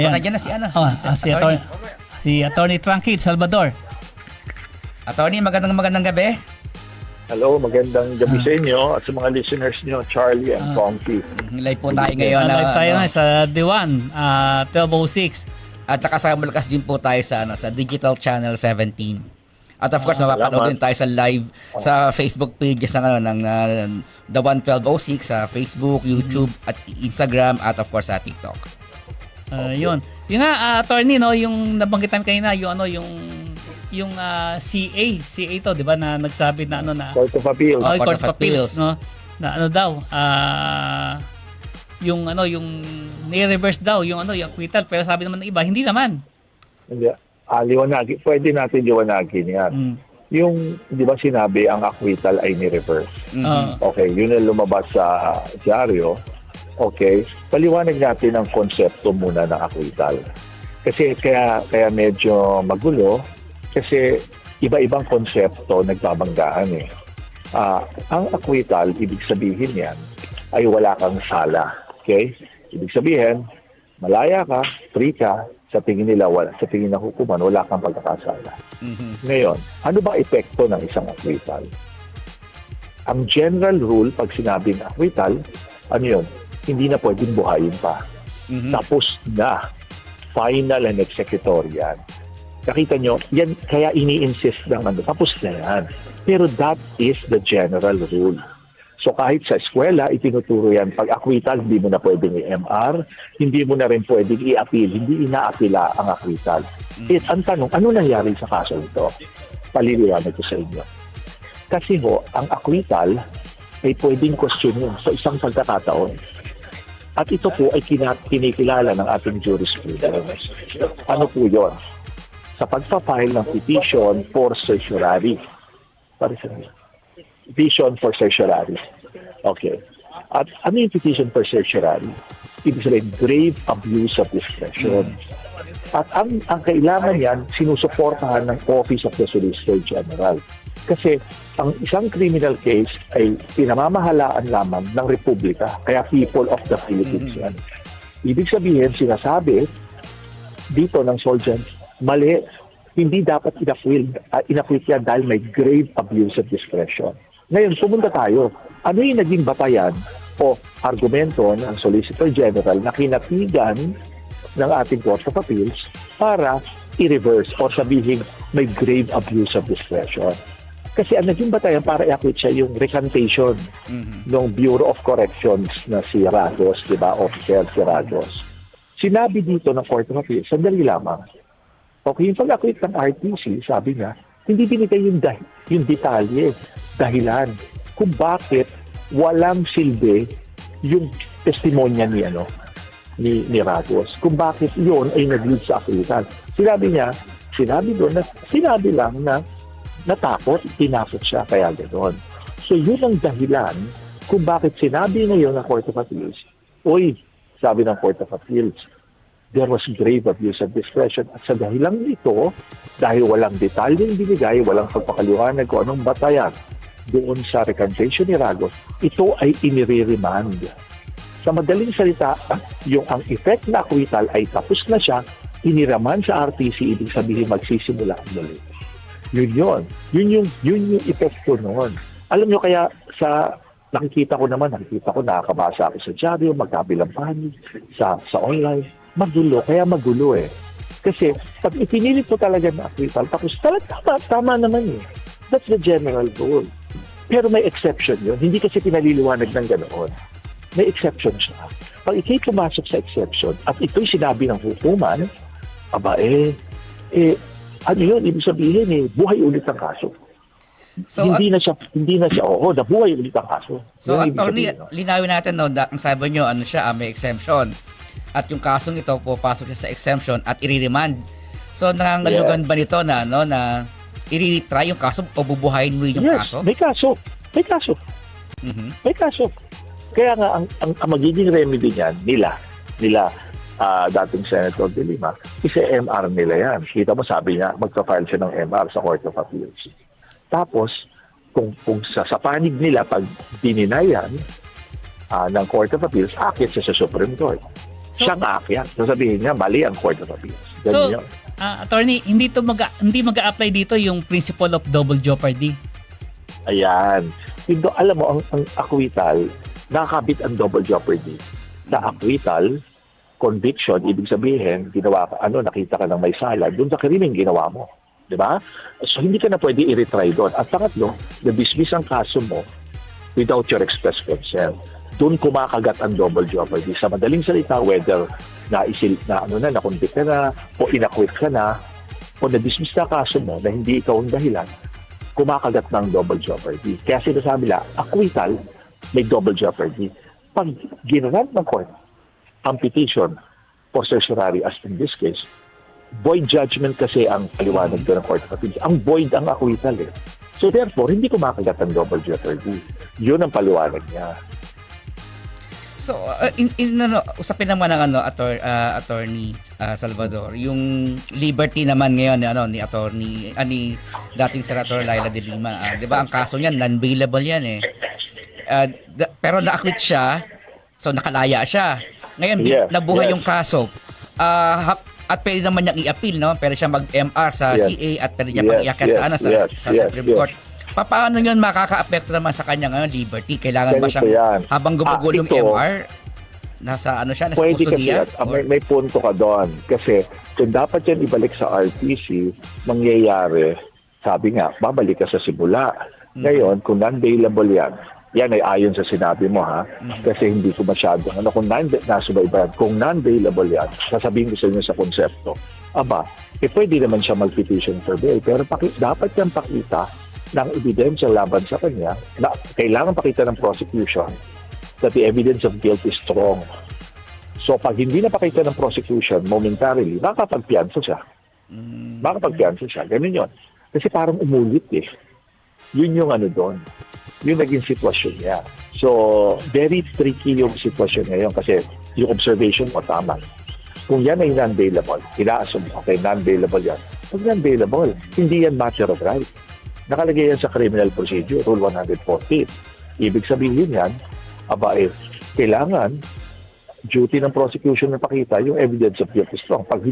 Ayan. Nandiyan na si ano, Si Attorney Tranquil Salvador. Attorney, magandang gabi. Hello, magandang gabi sa inyo at sa mga listeners nyo, Charlie and Conky. Live po tayo ngayon. Live tayo ngayon sa D1, 12:06. At nakasabalakas din po tayo sa Digital Channel 17. At of course, mapapanood din tayo sa live sa Facebook pages ng The One 1206 sa Facebook, YouTube, at Instagram, at of course sa TikTok. Yun. Yung nga, attorney, no, yung nabanggit namin kanina, yung CA to, 'di ba, na nagsabi na Court of Appeal. Court of Appeals, no, na daw, yung ni-reverse daw yung acquittal, pero sabi naman ng iba, hindi naman. Hindi. Liwanagin. Pwede natin liwanagin yan. Yung, di ba sinabi, ang acquittal ay ni-reverse. Okay, yun ang lumabas sa dyaryo. Okay, paliwanag natin ang konsepto muna ng acquittal. Kasi kaya medyo magulo, kasi iba-ibang konsepto nagbabanggaan eh. Ang acquittal, ibig sabihin yan, ay wala kang sala. Okay? Ibig sabihin, malaya ka, free ka, sa tingin nila, sa tingin ng hukuman, wala kang pagkakasala. Ngayon, ano ba epekto ng isang acquittal? Ang general rule, pag sinabing acquittal, ano yun? Hindi na pwedeng buhayin pa. Tapos na. Final and executory yan. Nakita nyo, yan, kaya ini-insist ng tapos na yan. Pero that is the general rule. So kahit sa eskwela, itinuturo yan. Pag acquittal, hindi mo na pwedeng i-MR, hindi mo na rin pwedeng i-appeal, hindi ina-apila ang acquittal. Ang tanong, ano nangyari sa kaso ito? Paliliwanag ko sa inyo. Kasi ang acquittal ay pwedeng questionin sa isang pagkakataon. At ito po ay kinikilala ng ating jurisprudence. Ano po yun? Sa pagpa-file ng petition for certiorari. Petition for certiorari. Okay. At ano yung petition for certiorari? Ibig sabihin, grave abuse of discretion. At ang kailangan yan, sinusuportahan ng Office of the Solicitor General. Kasi ang isang criminal case ay pinamamahalaan lamang ng Republika, kaya people of the Philippines yan. Ibig sabihin, sinasabi dito ng Soljan, mali, hindi dapat inakwit yan dahil may grave abuse of discretion. Ngayon, pumunta tayo. Ano yung naging batayan o argumento ng Solicitor General na kinatigan ng ating Court of Appeals para i-reverse o sabihin may grave abuse of discretion? Kasi ang naging batayan para i-acquit siya yung recantation ng Bureau of Corrections na si Ragos, di ba? Officer si Ragos. Sinabi dito ng Court of Appeals, sandali lamang. Okay, yung pag-acquit ng RTC, sabi niya, hindi binigay yung detalye, dahilan, kung bakit walang silbi yung testimonya ni Ragos. Kung bakit yun ay nag-lead sa acquittal. Sinabi lang na natakot, tinakot siya, kaya gano'n. So yun ang dahilan kung bakit sinabi ngayon ng Court of Appeals, sabi ng Court of Appeals, there was grave abuse of discretion. At sa dahilan nito, dahil walang detalyeng binigay, walang pagpakaliwanag kung anong batayan doon sa recantation ni Ragos, ito ay inire-remand. Sa madaling salita, ang effect na acquittal ay tapos na siya, iniraman sa RTC, ibig sabihin magsisimula ang muli. Yun yung epekto noon. Alam nyo, kaya nakikita ko, nakakabasa ako sa dyaryo, magkabilang panig, sa online, magulo eh. Kasi pag ipinilit mo talaga na acquittal, tapos tama naman eh. That's the general rule. Pero may exception yun. Hindi kasi pinaliliwanag ng ganoon. May exception siya. Pag ikay pumasok sa exception, at ito'y sinabi ng hukuman, ano yun, ibig sabihin buhay ulit ang kaso. So, hindi na siya, nabuhay ulit ang kaso. So, attorney, linawin natin, ang sabi nyo, may exemption. At yung kasong ito, papasok siya sa exemption at i-remand. So, nangangalugan ba nito na i-retry yung kaso o bubuhayin mo yung kaso? May kaso. May kaso. Kaya nga, ang magiging remedy niyan, nila, dating Senator De Lima, isa-MR nila yan. Kita mo, sabi niya, magpa-file siya ng MR sa Court of Appeals. Tapos, kung sa panig nila, pag dininayan ng Court of Appeals, akit siya sa Supreme Court. So, Siyang aakyat. Sasabihin niya, mali ang Court of Appeals. So, Ganun yun. attorney, hindi mag-a-apply dito yung principle of double jeopardy. Ayan. Alam mo, ang acquittal, nakakabit ang double jeopardy. Sa acquittal, conviction, ibig sabihin, ginawa ka, nakita ka ng may sala, doon sa krimeng ginawa mo. Di ba? So, hindi ka na pwede i-retry doon. At pangatlo, na-dismiss ang kaso mo without your express consent. Doon kumakagat ang double jeopardy. Sa madaling salita, whether na-convict ka na, o in-acquit ka na, o na-dismiss na kaso mo na hindi ikaw ang dahilan, kumakagat ng double jeopardy. Kaya sinasabi nila, acquittal, may double jeopardy. Pag ginanap ng court, ang petition for certiorari, as in this case, void judgment kasi ang paliwanag doon ng Court of Appeals. Ang void ang acquittal eh. So therefore, hindi kumakagat ang double jeopardy. Yun ang paliwanag niya. So, usapin naman ng attorney Salvador, yung liberty naman ngayon ni attorney ni dating Senator Laila de Lima, 'di ba? Ang kaso niyan non-bailable 'yan eh. Pero na-acquit siya, so nakalaya siya. Ngayon nabuhay yung kaso. At pwede naman niyang i-appeal, no? Pwede siya mag-MR sa CA at pwede niya pang-iakyat sa Supreme Court. Paano yun makaka-apekto naman sa kanya ngayon liberty? Kailangan ba siyang habang gumugulong MR, nasa pwede kustodiya? Kasi, may punto ka doon. Kasi kung dapat yan ibalik sa RTC, mangyayari, sabi nga, babalik ka sa simula. Ngayon, kung non-bailable yan ay ayon sa sinabi mo ha, kasi hindi ko masyado, kung nasubaybayan, kung non-bailable yan, sasabihin ko sa inyo sa konsepto, pwede naman siya mag-petition for bail, pero dapat yan pakita ng ebidensya laban sa kanya na kailangan pakita ng prosecution that the evidence of guilt is strong. So pag hindi napakita ng prosecution momentarily, makapagpiansa siya. Ganun yun. Kasi parang umulit eh. Yun yung doon. Yung naging sitwasyon niya. So very tricky yung sitwasyon ngayon kasi yung observation mo tama. Kung yan ay non-bailable, ina-assume, okay, non-bailable yan. Pag non-bailable, hindi yan matter of right. Nakalagay yan sa Criminal Procedure, Rule 140. Ibig sabihin yan, kailangan duty ng prosecution na pakita yung evidence of guilt is strong. Pag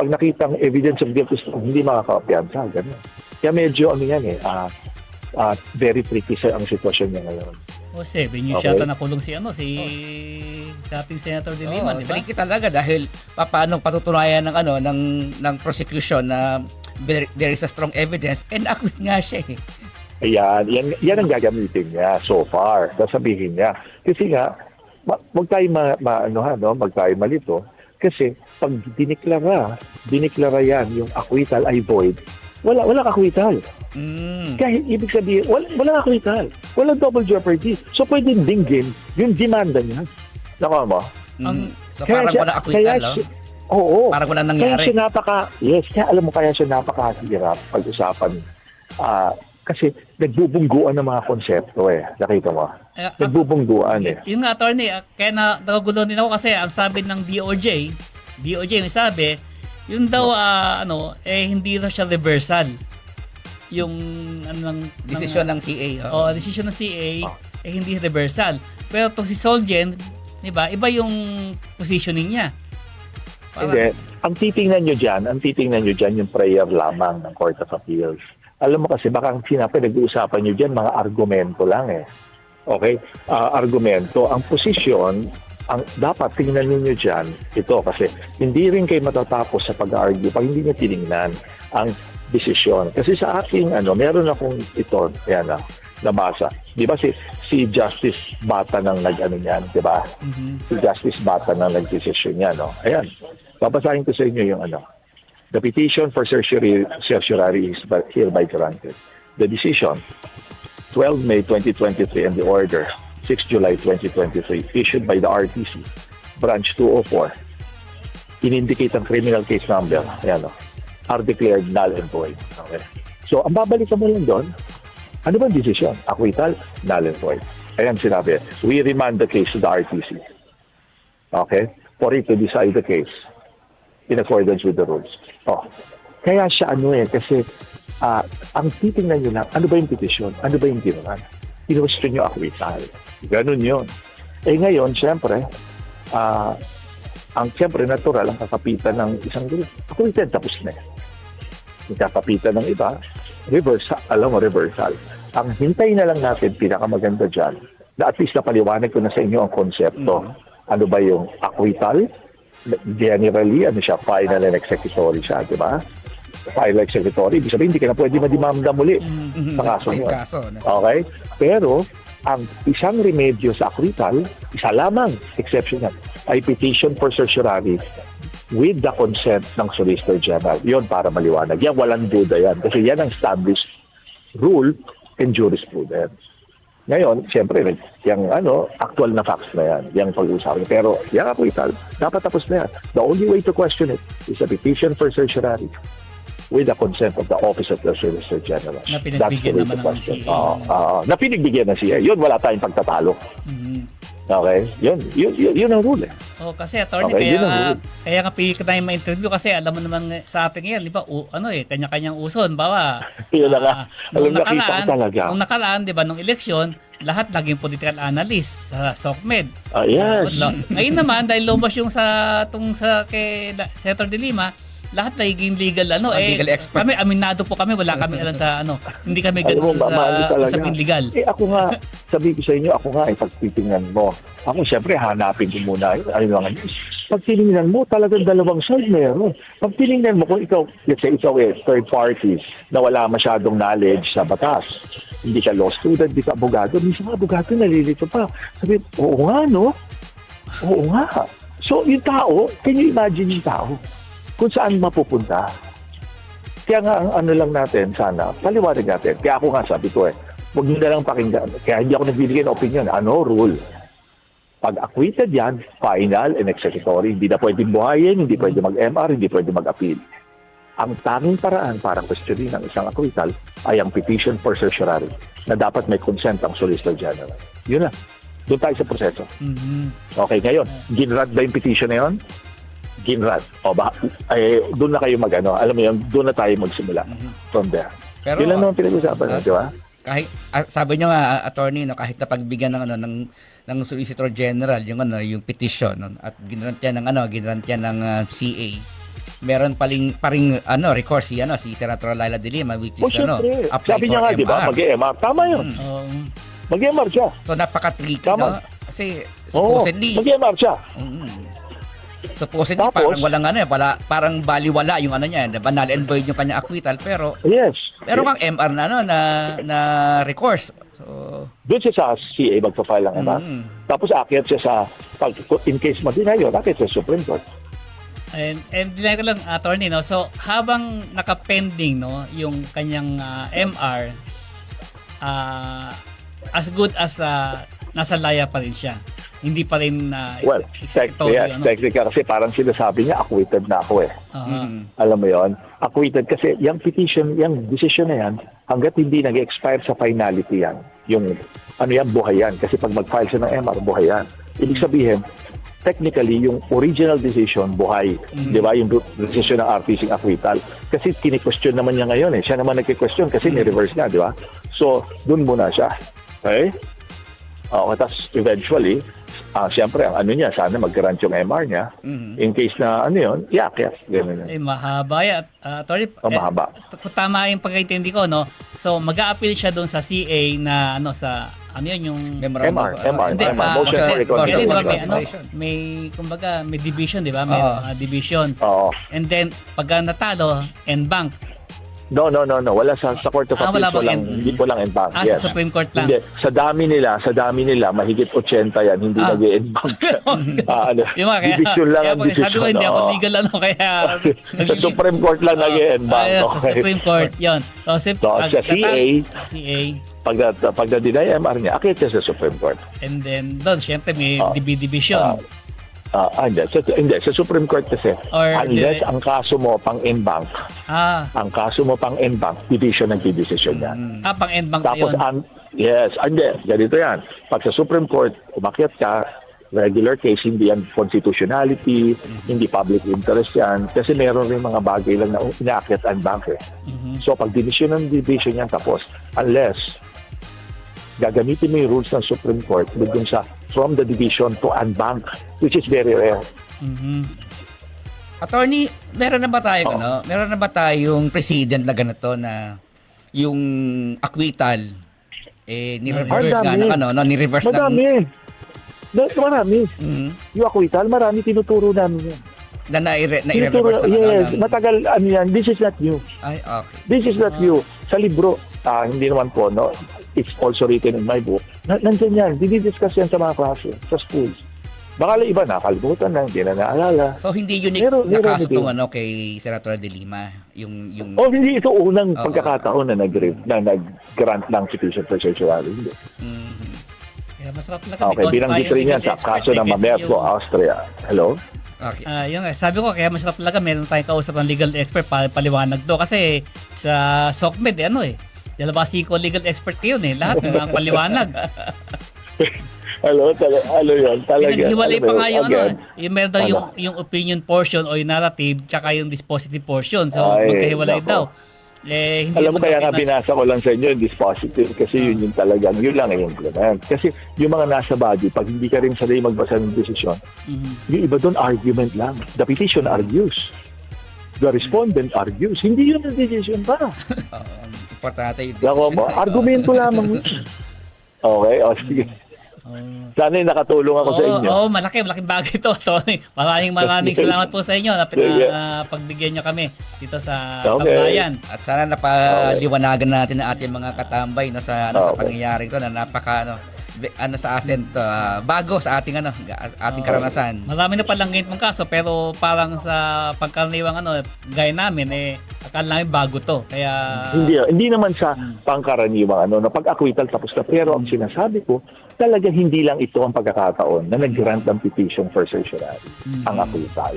nakita ang evidence of guilt is strong, hindi makakapiansa. Ganun. Kaya medyo very tricky ang sitwasyon niya ngayon. 7 years yata nakulong si dating Senator de Lima, di ba? Tricky talaga dahil paano patutunayan ng prosecution na there is a strong evidence and acquit nga siya eh. Ayan, yan ang gagamitin niya so far. Sasabihin niya. Kasi nga, wag tayo wag tayo malito. Kasi pag diniklara yan, yung acquittal ay void, wala acquittal. Kaya ibig sabihin, wala acquittal. Wala double jeopardy. So pwedeng dinggin yung demanda niya. Naka mo? So parang wala acquittal, no? Oo. Parang wala nangyari. Kaya alam mo kaya siya napakahirap pag-usapan. Kasi nagbubungguan ng mga konsepto eh. Nakita mo? Nagbubungguan eh. Yung nga, attorney, kaya nakagulo din ako kasi ang sabi ng DOJ may sabi, yun daw, hindi daw siya reversal. Yung, desisyon ng CA. Desisyon ng CA, hindi reversal. Pero itong si Solgen, di ba, iba yung positioning niya. Hindi. Ang titingnan nyo dyan yung prayer lamang ng Court of Appeals. Alam mo kasi baka nag-uusapan nyo dyan, mga argumento lang eh. Okay? Argumento. Ang posisyon, dapat tingnan niyo dyan, ito kasi hindi rin kayo matatapos sa pag-argue pag hindi niyo tinignan ang desisyon. Kasi sa aking, meron akong ito, nabasa. Di ba si Justice Bata nang niyan, di ba? Si Justice Bata nang nag-decision niya, no? Ayan. Babasahin ko sa inyo yung The petition for certiorari is hereby granted. The decision, 12 May 2023, and the order, 6 July 2023, issued by the RTC, Branch 204, in-indicate ang criminal case number, are declared null and void. Okay? So, ang babalikan mo lang doon, ano ba ang decision? Acquittal, null and void. Ayan sinabi, we remand the case to the RTC. Okay? For it to decide the case in accordance with the rules. Kaya siya kasi ang titingnan nyo lang, ano ba yung petition? Ano ba yung ginawa? Inustro nyo acquittal. Ganun yun. Ngayon, syempre, ang siyempre natural ang kakapitan ng isang grupo. Acquitted, tapos na. Yung kakapitan ng iba, reversal. Alam mo, reversal. Ang hintay na lang natin, pinakamaganda dyan, na at least napaliwanag ko na sa inyo ang konsepto. Ano ba yung acquittal? Generally, ano siya, final and executory siya, di ba? Final executory, ibig sabihin, hindi ka na pwede madimanda muli sa kaso Same niyo. kaso. Okay? Pero, ang isang remedyo sa acquittal, isa lamang, exception yan, ay petition for certiorari with the consent ng Solicitor General. Yun para maliwanag. Yan, walang duda yan. Kasi yan ang established rule and jurisprudence. Ngayon, siyempre, yung actual na facts na yan, yung pag-usapan. Pero, yung acquittal, dapat tapos na yan. The only way to question it is a petition for certiorari with the consent of the Office of the Solicitor General. Na pinagbigyan naman ng CA. Na pinagbigyan ng CA. Yun, wala tayong pagtatalo. Okay? Yun ang rule. Kasi attorney, Okay, yun ang kaya nga pili ka tayong ma-interview kasi alam mo naman sa atin ngayon, di ba, kanya-kanyang uson. Bawa, Yun na nga. Alam, nung nakita ko talaga. nakaraan, di ba, nung eleksyon, lahat naging political analyst sa SOCMED. Yes. Ngayon naman, dahil lumabas yung kay Senator De Lima, lahat naging legal legal experts. kami aminado po kami, wala kami alam sa hindi kami Alam mo, ganun maano sa talaga. usaping legal. Ako nga, sabi ko sa inyo, ako nga, pagtitingnan mo. Ako, siyempre, hanapin ko muna. Mga news. Pag tinignan mo, talagang dalawang side meron. Pag tinignan mo, kung ikaw, let's say, third parties na wala masyadong knowledge sa batas, hindi ka law student, hindi ka abogado, minsan abogado nalilito pa. Sabi, oo nga, no? Oo nga. So, yung tao, can you imagine yung tao? Kung saan mapupunta. Kaya nga, ang lang natin, sana, paliwanag natin. Kaya ako nga, sabi ko huwag nyo na lang pakinggan. Kaya hindi ako nagbibigay ng opinion. Ano rule? Pag acquitted yan, final and executory. Hindi na pwedeng buhayin, hindi pwede mag-MR, hindi pwede mag-appeal. Ang tanging paraan para questionin ng isang acquittal ay ang petition for certiorari na dapat may consent ang Solicitor General. Yun na. Doon tayo sa proseso. Okay, ngayon, ginrad ba yung petition na yun? Ginrad. Doon na kayo alam mo yun, doon na tayo magsimula from there. Pero, yun lang naman pinag-usapan, di ba? Kahit sabi niyo nga, attorney, kahit napagbigyan ng Solicitor General yung petition at ginrantian ng CA, meron paring recourse si Senator Laila De Lima, which is syempre. apply Sabi for niya nga, di ba? MR. Mag-MR. Tama yun. Mag-MR siya. So napaka-tricky, Tama. no? Kasi supposedly, mag-MR siya. supposedly Tapos, parang walang parang baliwala yung niya, banal and void yung kanya acquittal, pero Yes. kang MR na recourse. So, Doon siya sa CA magpa-file ng MR. Tapos akyat siya sa, in case ma-deny yun, akyat siya sa Supreme Court. And deny ko lang, attorney, no? So, habang nakapending, no, yung kanyang MR, as good as nasa laya pa rin siya. Hindi pa rin Well, executory, technical kasi parang sinasabi niya, acquitted na ako . Alam mo yon, acquitted kasi yung petition, yung decision na yan, hanggat hindi nag-expire sa finality yan, yung buhay yan. Kasi pag mag-file siya ng MR, buhay yan. Ibig sabihin, technically, yung original decision, buhay. Di ba? Yung decision ng RTC acquittal. Kasi kini-question naman niya ngayon . Siya naman nag-question kasi ni-reverse niya, di ba? So, dun muna siya. Okay? Tapos eventually, siyempre, ang niya, sana mag-grant yung MR niya. In case na iakyat. Ganun. Mahaba yan. Attorney, mahaba. Kung tama yung pagkaintindi ko, no? So, mag-a-appeal siya doon sa CA na, yung memorandum MR. Hindi, Motion for reconsideration. May, kumbaga, may division, di ba? May division. Oo. And then, pag natalo, en bank. No. Wala sa Court of wala Appeals. bang Hindi po lang en bank. Sa Supreme Court lang. Hindi. Sa dami nila, mahigit 80 yan, hindi nag-en bank. Division lang ang decision. Sabi ko, hindi ako legal, kaya... Sa Supreme Court lang nag-en bank. Sa Supreme Court, yun. So, sa CA, pag na-deny MR niya, akit siya sa Supreme Court. And then, doon, syempre, may division. Hindi. Sa Supreme Court kasi, unless ang kaso mo pang en-bank, division ng decision yan. Pang en-bank na Tapos, yun. yes, ganito yan. Pag sa Supreme Court, umakyat ka, regular case, hindi yan constitutionality, hindi public interest yan, kasi meron rin mga bagay lang na inaakyat ang bank . So, pag division ng division yan, tapos, unless gagamitin mo yung rules ng Supreme Court dun sa from the division to unbank, which is very rare. Mhm. Attorney, meron na ba tayong meron na ba tayong president na ganito na yung acquittal ni-reverse Madami. ni-reverse Madami. Marami. Mhm. Yung acquittal, marami tinuturo namin yan. na Tinuturo, i-reverse yes, matagal, yan. This is not new. Ay, okay. This is not new. Sa libro, hindi naman po, no? It's also written in my book. Nandyan yan. Dinidiscuss yan sa mga klase, sa schools. Baka lang iba, nakalimutan na, hindi na naalala. So hindi unique na kaso itong kay Senator De Lima, yung hindi ito unang pagkakataon na nag-grant ng petition for certiorari. Hindi. Mhm. Kaya masarap talaga. Okay, binanggit rin yan sa kaso ng Mamerto, Austria. Hello? Okay. Yung sabi ko, kaya masarap talaga meron tayong kausap ng legal expert para paliwanag to. Kasi sa SOCMED, dalabasi ko legal expert yun lahat ng paliwanag. Hello, ano yun? Talaga. Pinaghiwalay pa nga yung yung meron daw Ano? yung opinion portion o yung narrative tsaka yung dispositive portion. So, Ay, magkahiwalay nako. daw. Hindi Alam mo, naman kaya daw nga binasa ko lang sa inyo yung dispositive kasi yun yung talagang, yun lang i-implement. Kasi yung mga nasa body, pag hindi ka rin sanay magbasa ng desisyon, yung iba doon argument lang. The petition argues. The respondent argues. Hindi yun ang decision pa. Importante yung Lako mo, argumento lamang. Okay, sige. Sana yung nakatulong ako sa inyo. Malaking bagay ito, Tony. Maraming salamat po sa inyo na pagbigyan nyo kami dito sa Tambayan. At sana napaliwanagan natin ang ating mga katambay sa sa pangyayari ito na napaka sa atin to, bago sa ating ating karanasan. Marami na palang ganit mong kaso pero parang sa pagkaraniwang gaya namin akala namin bago to. Kaya hindi naman sa pangkaraniwang na pag-acquittal tapos na, pero ang sinasabi ko talaga hindi lang ito ang pagkakataon na nag-grant ng petition for certiorari ang acquittal.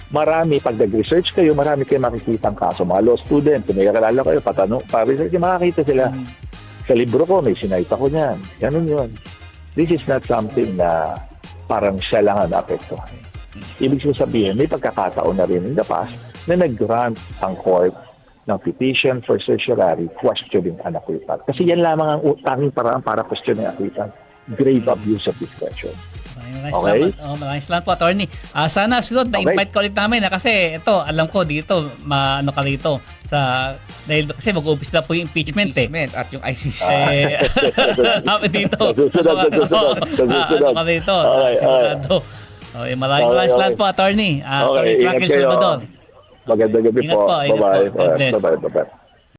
Marami, pag nag-research kayo, marami kayo makikita ang kaso. Mga law student, kung may kakalala kayo, pa-research, makakita sila. Sa libro ko, may sinayta ko niyan. Ganun yun. This is not something na parang siya lang ang naapektuhan. Ibig sabihin, may pagkakataon na rin in the past na nag-grant ang court ng petition for certiorari questioning an acquittal. Kasi yan lamang ang tanging paraan para questioning acquittal. Grave abuse of discretion. Maraming salamat po, Attorney. Sana sunod na invite ko ulit namin kasi ito, alam ko dito, ka rito dahil kasi mag-uumpis na po yung impeachment at yung ICC. Dito. Susunod. Ka rito. Maraming salamat po, Attorney. Attorney Franklin Salvador. Magandang gabi Ingat po. po. Bye-bye. God bless. Bye-bye.